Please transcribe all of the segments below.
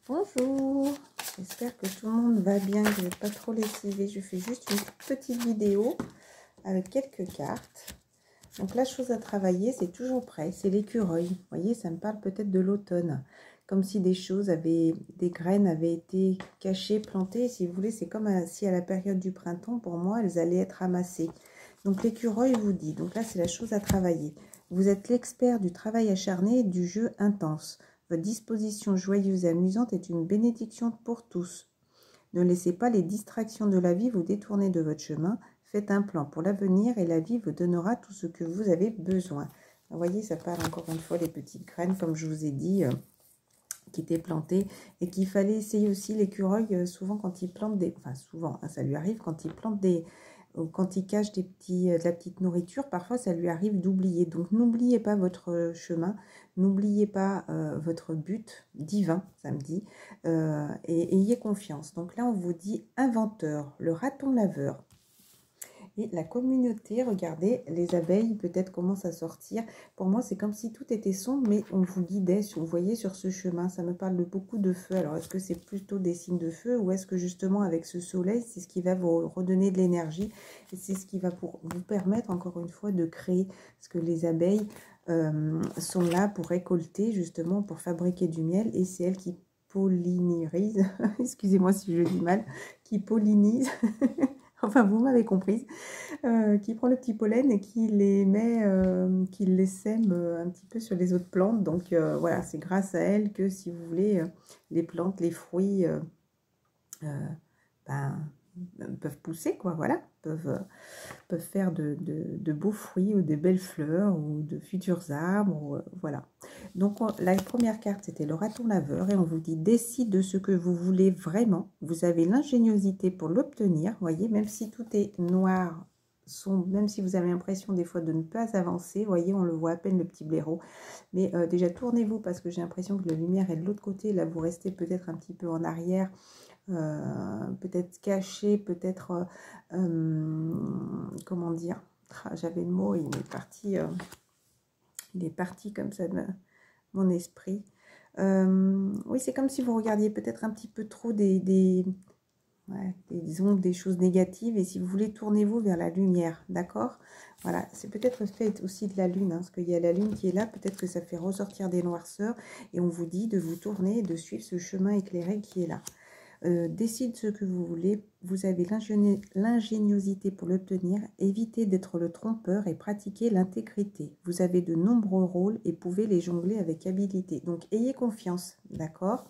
Bonjour, j'espère que tout le monde va bien, que vous n'êtes pas trop lessivé. Je fais juste une toute petite vidéo avec quelques cartes. Donc la chose à travailler, c'est toujours prêt, c'est l'écureuil. Vous voyez, ça me parle peut-être de l'automne. Comme si des graines avaient été cachées, plantées. Si vous voulez, c'est comme si à la période du printemps, pour moi, elles allaient être ramassées. Donc l'écureuil vous dit, donc là c'est la chose à travailler. Vous êtes l'expert du travail acharné et du jeu intense. Votre disposition joyeuse et amusante est une bénédiction pour tous. Ne laissez pas les distractions de la vie vous détourner de votre chemin. Faites un plan pour l'avenir et la vie vous donnera tout ce que vous avez besoin. Vous voyez, ça parle encore une fois des petites graines, comme je vous ai dit, qui étaient plantées. Et qu'il fallait essayer aussi l'écureuil, souvent quand il plante des... Enfin, souvent, hein, ça lui arrive quand il plante des... Quand il cache de la petite nourriture, parfois ça lui arrive d'oublier. Donc n'oubliez pas votre chemin, n'oubliez pas votre but divin, ça me dit, et ayez confiance. Donc là, on vous dit inventeur, le raton laveur. Et la communauté, regardez, les abeilles peut-être commencent à sortir. Pour moi, c'est comme si tout était sombre, mais on vous guidait, vous voyez, sur ce chemin. Ça me parle de beaucoup de feu. Alors, est-ce que c'est plutôt des signes de feu ou est-ce que justement, avec ce soleil, c'est ce qui va vous redonner de l'énergie et c'est ce qui va vous permettre, encore une fois, de créer. Parce que les abeilles sont là pour récolter, justement, pour fabriquer du miel et c'est elles qui pollinisent, excusez-moi si je le dis mal, qui pollinisent. Enfin, vous m'avez comprise, qui prend le petit pollen et qui les met, qui les sème un petit peu sur les autres plantes. Donc voilà, c'est grâce à elle que, si vous voulez, les plantes, les fruits peuvent pousser, quoi, voilà, peuvent faire de beaux fruits ou de belles fleurs ou de futurs arbres, ou, voilà. Donc la première carte, c'était le raton laveur et on vous dit décide de ce que vous voulez vraiment. Vous avez l'ingéniosité pour l'obtenir, voyez, même si tout est noir, même si vous avez l'impression des fois de ne pas avancer, voyez, on le voit à peine le petit blaireau. Mais déjà tournez-vous parce que j'ai l'impression que la lumière est de l'autre côté, là vous restez peut-être un petit peu en arrière. Peut-être caché, peut-être, comment dire, j'avais le mot, il est parti comme ça de mon esprit. Oui, c'est comme si vous regardiez peut-être un petit peu trop des ondes, des choses négatives, et si vous voulez, tournez-vous vers la lumière, d'accord? Voilà, c'est peut-être le fait aussi de la lune, hein, parce qu'il y a la lune qui est là, peut-être que ça fait ressortir des noirceurs, et on vous dit de vous tourner et de suivre ce chemin éclairé qui est là. Décide ce que vous voulez, vous avez l'ingéniosité pour l'obtenir, évitez d'être le trompeur et pratiquez l'intégrité. Vous avez de nombreux rôles et pouvez les jongler avec habileté. Donc ayez confiance, d'accord?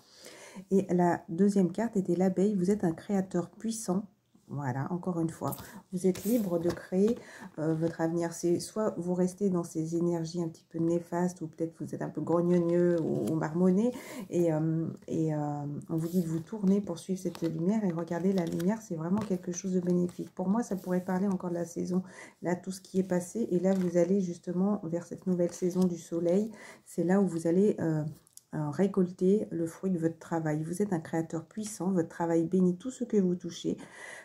Et la deuxième carte était l'abeille, vous êtes un créateur puissant. Voilà, encore une fois, vous êtes libre de créer votre avenir. C'est soit vous restez dans ces énergies un petit peu néfastes, ou peut-être vous êtes un peu grognonneux ou marmonné, et on vous dit de vous tourner pour suivre cette lumière, et regardez, la lumière, c'est vraiment quelque chose de bénéfique. Pour moi, ça pourrait parler encore de la saison, là, tout ce qui est passé, et là, vous allez justement vers cette nouvelle saison du soleil. C'est là où vous allez... récolter le fruit de votre travail. Vous êtes un créateur puissant, votre travail bénit tout ce que vous touchez.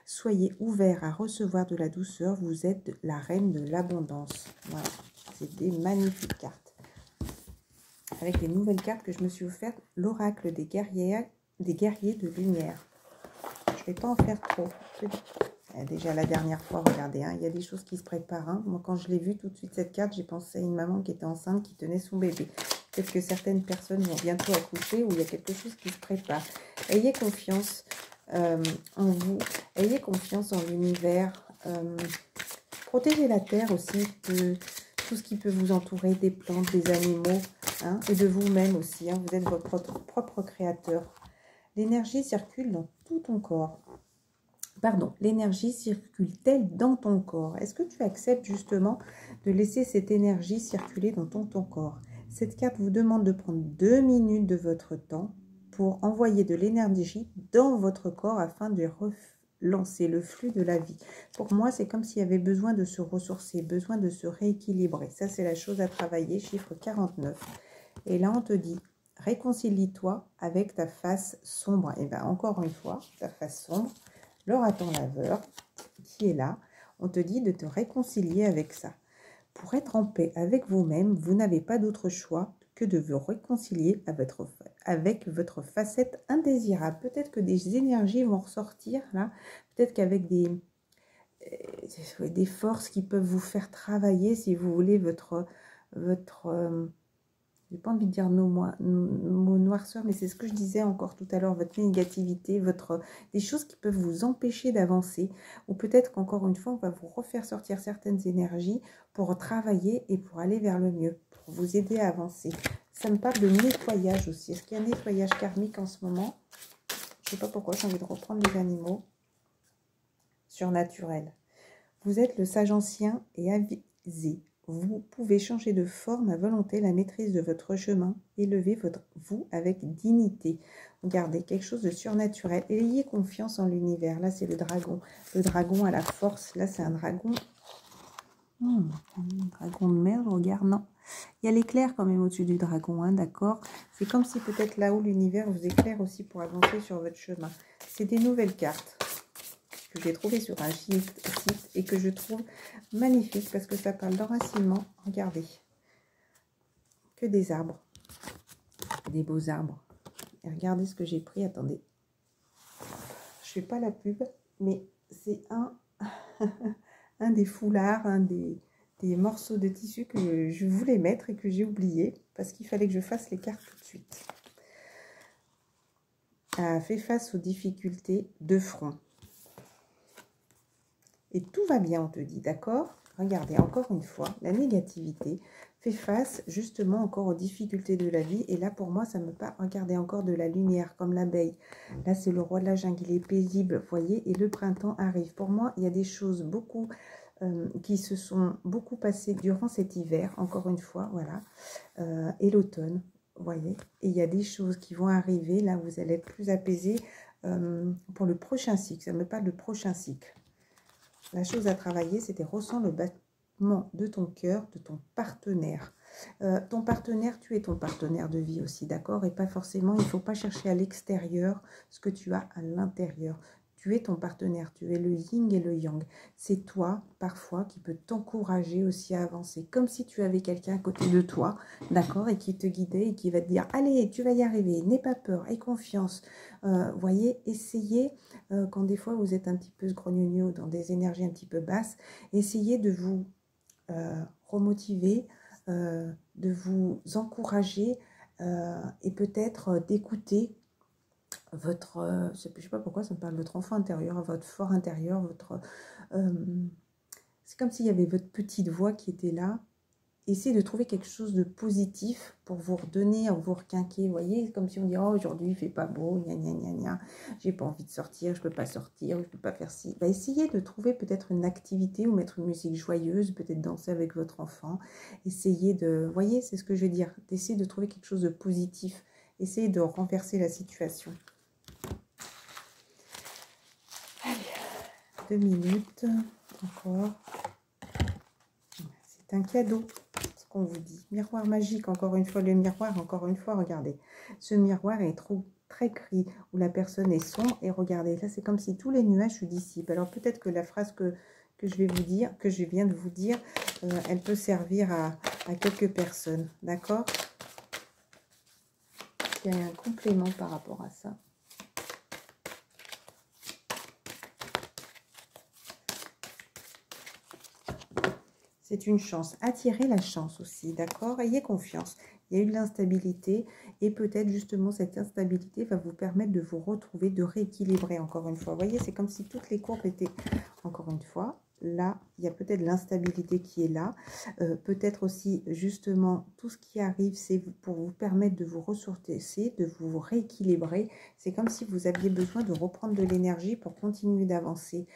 Soyez ouvert à recevoir de la douceur, vous êtes la reine de l'abondance. Voilà, c'est des magnifiques cartes. Avec les nouvelles cartes que je me suis offerte, l'oracle des guerriers de lumière. Je ne vais pas en faire trop. Déjà la dernière fois, regardez, hein, il y a des choses qui se préparent. Hein. Moi, quand je l'ai vue tout de suite, cette carte, j'ai pensé à une maman qui était enceinte, qui tenait son bébé. Peut-être que certaines personnes vont bientôt accoucher, ou il y a quelque chose qui se prépare. Ayez confiance en vous, ayez confiance en l'univers. Protégez la terre aussi de tout ce qui peut vous entourer, des plantes, des animaux, hein, et de vous-même aussi. Hein, vous êtes votre propre créateur. L'énergie circule dans tout ton corps. Pardon, l'énergie circule-t-elle dans ton corps? Est-ce que tu acceptes justement de laisser cette énergie circuler dans ton corps? Cette carte vous demande de prendre 2 minutes de votre temps pour envoyer de l'énergie dans votre corps afin de relancer le flux de la vie. Pour moi, c'est comme s'il y avait besoin de se ressourcer, besoin de se rééquilibrer. Ça, c'est la chose à travailler, chiffre 49. Et là, on te dit, réconcilie-toi avec ta face sombre. Et bien, encore une fois, ta face sombre, le raton laveur qui est là, on te dit de te réconcilier avec ça. Pour être en paix avec vous-même, vous n'avez pas d'autre choix que de vous réconcilier avec votre facette indésirable. Peut-être que des énergies vont ressortir là. Peut-être qu'avec des forces qui peuvent vous faire travailler, si vous voulez, j'ai pas envie de dire nos mots noirceur, mais c'est ce que je disais encore tout à l'heure, votre négativité, des choses qui peuvent vous empêcher d'avancer, ou peut-être qu'encore une fois, on va vous refaire sortir certaines énergies pour travailler et pour aller vers le mieux, pour vous aider à avancer. Ça me parle de nettoyage aussi. Est-ce qu'il y a un nettoyage karmique en ce moment? Je sais pas pourquoi j'ai envie de reprendre les animaux. Surnaturel. Vous êtes le sage ancien et avisé. Vous pouvez changer de forme à volonté, la maîtrise de votre chemin, élever vous avec dignité. Regardez, quelque chose de surnaturel. Ayez confiance en l'univers. Là, c'est le dragon. Le dragon a la force. Là, c'est un dragon. Un dragon de merde, regarde, non. Il y a l'éclair quand même au-dessus du dragon, hein, d'accord? C'est comme si peut-être là-haut, l'univers vous éclaire aussi pour avancer sur votre chemin. C'est des nouvelles cartes que j'ai trouvé sur un site et que je trouve magnifique parce que ça parle d'enracinement. Regardez, que des arbres, des beaux arbres. Et regardez ce que j'ai pris, attendez. Je fais pas la pub, mais c'est un des foulards, un des morceaux de tissu que je voulais mettre et que j'ai oublié parce qu'il fallait que je fasse les cartes tout de suite. Fait face aux difficultés de front. Et tout va bien, on te dit, d'accord? Regardez, encore une fois, la négativité fait face justement encore aux difficultés de la vie. Et là, pour moi, ça me parle, regardez, encore de la lumière, comme l'abeille. Là, c'est le roi de la jungle, il est paisible, vous voyez, et le printemps arrive. Pour moi, il y a des choses qui se sont beaucoup passées durant cet hiver, encore une fois, voilà, et l'automne, vous voyez. Et il y a des choses qui vont arriver, là, vous allez être plus apaisé pour le prochain cycle. Ça me parle de prochain cycle. La chose à travailler, c'était ressens le battement de ton cœur, de ton partenaire. Ton partenaire, tu es ton partenaire de vie aussi, d'accord? Et pas forcément, il ne faut pas chercher à l'extérieur ce que tu as à l'intérieur. Tu es ton partenaire, tu es le yin et le yang. C'est toi, parfois, qui peut t'encourager aussi à avancer. Comme si tu avais quelqu'un à côté de toi, d'accord? Et qui te guidait et qui va te dire, allez, tu vas y arriver, n'aie pas peur, aie confiance. Voyez, essayez, quand des fois vous êtes un petit peu grognogno dans des énergies un petit peu basses, essayez de vous remotiver, de vous encourager et peut-être d'écouter votre, je sais pas pourquoi ça me parle de votre enfant intérieur, votre fort intérieur, c'est comme s'il y avait votre petite voix qui était là. Essayez de trouver quelque chose de positif pour vous redonner, vous requinquer, vous voyez, comme si on dit, oh, aujourd'hui il fait pas beau, gna gna gna gna, j'ai pas envie de sortir, je peux pas sortir, je peux pas faire ci. Bah, essayez de trouver peut-être une activité ou mettre une musique joyeuse, peut-être danser avec votre enfant. Essayez de, vous voyez, c'est ce que je veux dire, d'essayer de trouver quelque chose de positif, essayez de renverser la situation. Allez, 2 minutes encore. C'est un cadeau. On vous dit. Miroir magique, encore une fois, le miroir, encore une fois, regardez. Ce miroir est très gris, où la personne est sombre, et regardez, là, c'est comme si tous les nuages se dissipent. Alors, peut-être que la phrase que je vais vous dire, que je viens de vous dire, elle peut servir à quelques personnes, d'accord? Il y a un complément par rapport à ça. C'est une chance. Attirez la chance aussi, d'accord? Ayez confiance. Il y a eu de l'instabilité et peut-être justement cette instabilité va vous permettre de vous retrouver, de rééquilibrer encore une fois. Vous voyez, c'est comme si toutes les courbes étaient, encore une fois, là, il y a peut-être l'instabilité qui est là. Peut-être aussi justement tout ce qui arrive, c'est pour vous permettre de vous ressourcer, de vous rééquilibrer. C'est comme si vous aviez besoin de reprendre de l'énergie pour continuer d'avancer.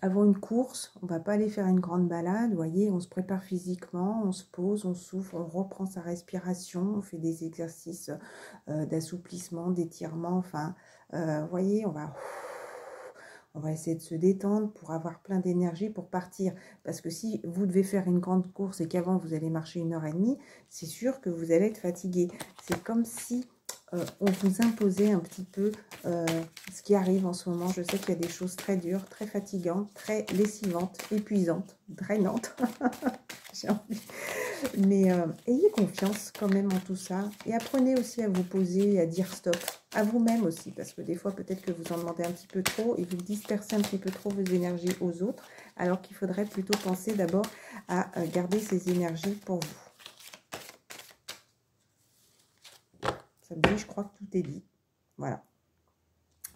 Avant une course, on ne va pas aller faire une grande balade, vous voyez, on se prépare physiquement, on se pose, on souffle, on reprend sa respiration, on fait des exercices d'assouplissement, d'étirement, enfin, vous voyez, on va essayer de se détendre pour avoir plein d'énergie pour partir. Parce que si vous devez faire une grande course et qu'avant vous allez marcher 1h30, c'est sûr que vous allez être fatigué. C'est comme si on vous imposait un petit peu ce qui arrive en ce moment. Je sais qu'il y a des choses très dures, très fatigantes, très lessivantes, épuisantes, drainantes. J'ai envie. Mais ayez confiance quand même en tout ça. Et apprenez aussi à vous poser, à dire stop. À vous-même aussi. Parce que des fois, peut-être que vous en demandez un petit peu trop et vous dispersez un petit peu trop vos énergies aux autres. Alors qu'il faudrait plutôt penser d'abord à garder ces énergies pour vous. Ça me dit, je crois que tout est dit. Voilà.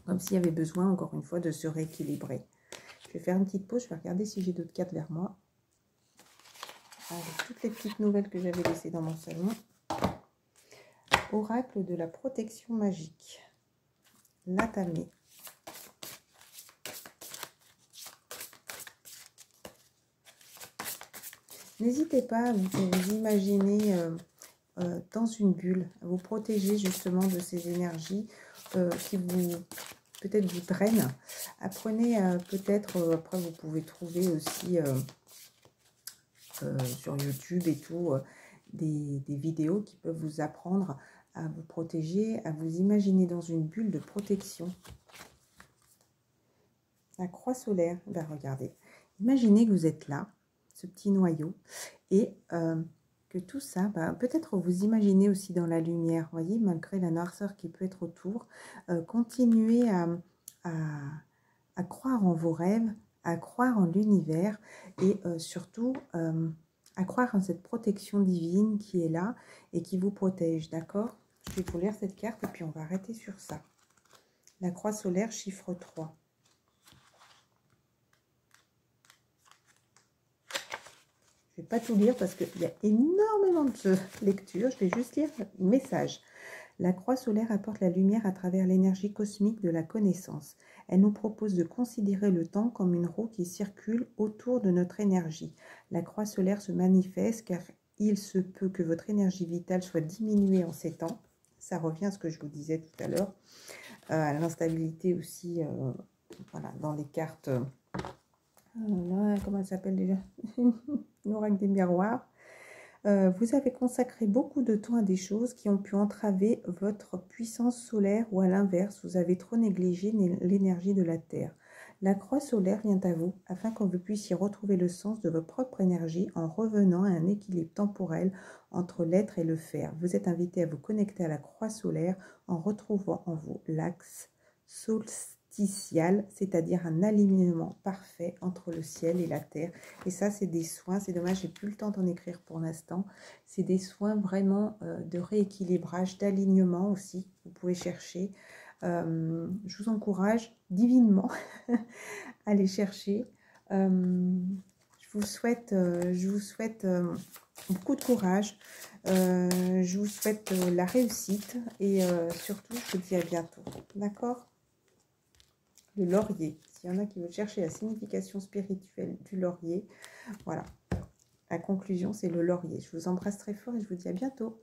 Comme s'il y avait besoin, encore une fois, de se rééquilibrer. Je vais faire une petite pause. Je vais regarder si j'ai d'autres cartes vers moi. Avec toutes les petites nouvelles que j'avais laissées dans mon salon. Oracle de la protection magique. L'Atamé. N'hésitez pas à vous imaginer dans une bulle, à vous protéger justement de ces énergies qui vous peut-être vous drainent. Apprenez peut-être, après vous pouvez trouver aussi sur YouTube et tout, des vidéos qui peuvent vous apprendre à vous protéger, à vous imaginer dans une bulle de protection. La croix solaire, ben regardez, imaginez que vous êtes là, ce petit noyau, et que tout ça, ben, peut-être vous imaginez aussi dans la lumière, voyez, malgré la noirceur qui peut être autour, continuez à croire en vos rêves, à croire en l'univers, et surtout à croire en cette protection divine qui est là et qui vous protège, d'accord? Je vais vous lire cette carte et puis on va arrêter sur ça. La croix solaire, chiffre 3. Je ne vais pas tout lire parce qu'il y a énormément de lectures. Je vais juste lire le message. La croix solaire apporte la lumière à travers l'énergie cosmique de la connaissance. Elle nous propose de considérer le temps comme une roue qui circule autour de notre énergie. La croix solaire se manifeste car il se peut que votre énergie vitale soit diminuée en ces temps. Ça revient à ce que je vous disais tout à l'heure. À l'instabilité aussi, voilà, dans les cartes... comment elle s'appelle déjà? L'oracle des miroirs. Vous avez consacré beaucoup de temps à des choses qui ont pu entraver votre puissance solaire ou à l'inverse, vous avez trop négligé l'énergie de la Terre. La croix solaire vient à vous afin que vous puissiez retrouver le sens de votre propre énergie en revenant à un équilibre temporel entre l'être et le faire. Vous êtes invité à vous connecter à la croix solaire en retrouvant en vous l'axe solsticial, c'est-à-dire un alignement parfait entre le ciel et la terre. Et ça, c'est des soins, c'est dommage, j'ai plus le temps d'en écrire pour l'instant. C'est des soins vraiment de rééquilibrage, d'alignement aussi, vous pouvez chercher. Je vous encourage divinement à les chercher. Je vous souhaite beaucoup de courage. Je vous souhaite la réussite et surtout, je vous dis à bientôt. D'accord ? Le laurier. S'il y en a qui veulent chercher la signification spirituelle du laurier, voilà. La conclusion, c'est le laurier. Je vous embrasse très fort et je vous dis à bientôt.